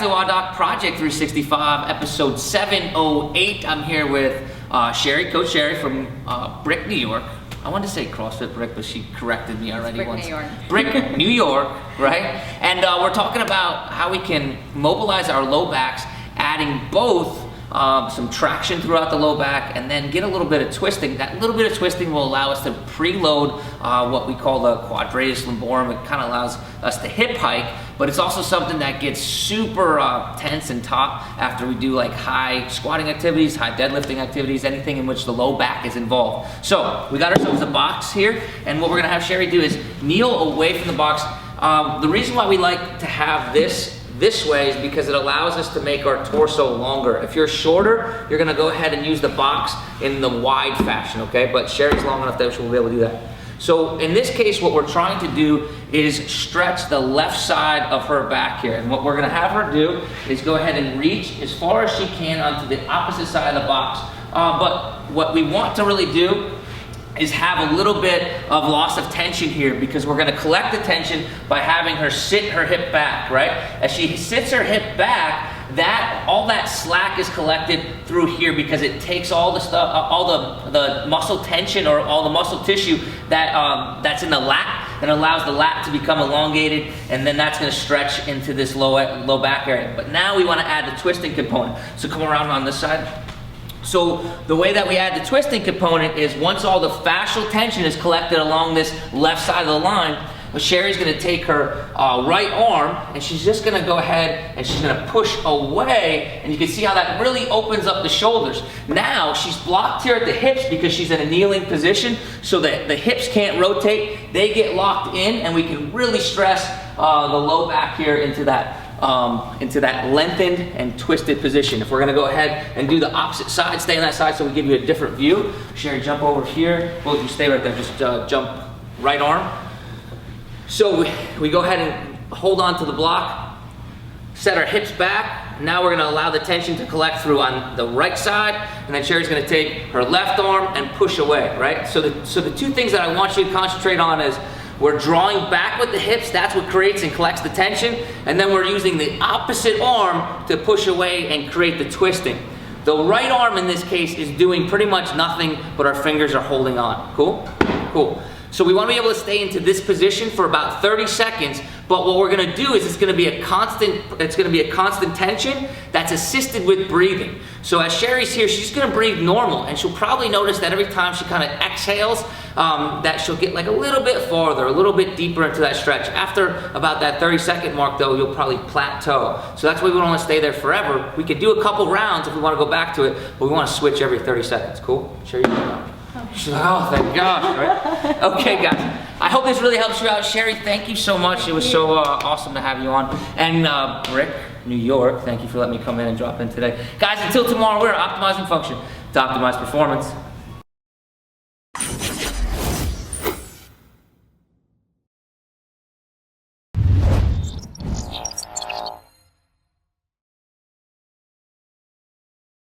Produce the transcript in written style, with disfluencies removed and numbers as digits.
to WODdoc Project 365, episode 708. I'm here with Sherry, Coach Sherry from Brick, New York. I wanted to say CrossFit Brick, but she corrected me already Brick, once. New York. Brick, New York, right? And we're talking about how we can mobilize our low backs, adding both some traction throughout the low back and then get a little bit of twisting. That little bit of twisting will allow us to preload what we call the quadratus lumborum. It kind of allows us to hip hike, but it's also something that gets super tense and taut after we do like high squatting activities, high deadlifting activities, anything in which the low back is involved. So we got ourselves a box here, and what we're gonna have Sherry do is kneel away from the box. The reason why we like to have this way is because it allows us to make our torso longer. If you're shorter, you're gonna go ahead and use the box in the wide fashion, okay? But Sherry's long enough that she'll be able to do that. So in this case, what we're trying to do is stretch the left side of her back here. And what we're gonna have her do is go ahead and reach as far as she can onto the opposite side of the box. But what we want to really do is have a little bit of loss of tension here, because we're gonna collect the tension by having her sit her hip back, right? As she sits her hip back, all that slack is collected through here, because it takes all the stuff, all the muscle tension or all the muscle tissue that's in the lat, and allows the lat to become elongated, and then that's gonna stretch into this low back area. But now we wanna add the twisting component. So come around on this side. So the way that we add the twisting component is once all the fascial tension is collected along this left side of the line, Sherry's gonna take her right arm and she's just gonna go ahead and she's gonna push away, and you can see how that really opens up the shoulders. Now she's blocked here at the hips because she's in a kneeling position, so that the hips can't rotate, they get locked in, and we can really stress the low back here into that lengthened and twisted position. If we're gonna go ahead and do the opposite side, stay on that side so we give you a different view. Sherry, jump over here. Well, you stay right there, just jump right arm. So we go ahead and hold on to the block, set our hips back. Now we're gonna allow the tension to collect through on the right side, and then Sherry's gonna take her left arm and push away, right? So the two things that I want you to concentrate on is we're drawing back with the hips, that's what creates and collects the tension, and then we're using the opposite arm to push away and create the twisting. The right arm in this case is doing pretty much nothing, but our fingers are holding on. Cool? Cool. So we want to be able to stay into this position for about 30 seconds, but what we're going to do is it's going to be a constant tension that's assisted with breathing. So as Sherry's here, she's going to breathe normal, and she'll probably notice that every time she kind of exhales, that she'll get like a little bit farther, a little bit deeper into that stretch. After about that 30-second mark though, you'll probably plateau. So that's why we don't want to stay there forever. We could do a couple rounds if we want to go back to it, but we want to switch every 30 seconds. Cool? Sherry, she's like, oh, thank gosh, right? Okay, guys. I hope this really helps you out. Sherry, thank you so much. It was so awesome to have you on. And Brick, New York, thank you for letting me come in and drop in today. Guys, until tomorrow, we're optimizing function to optimize performance.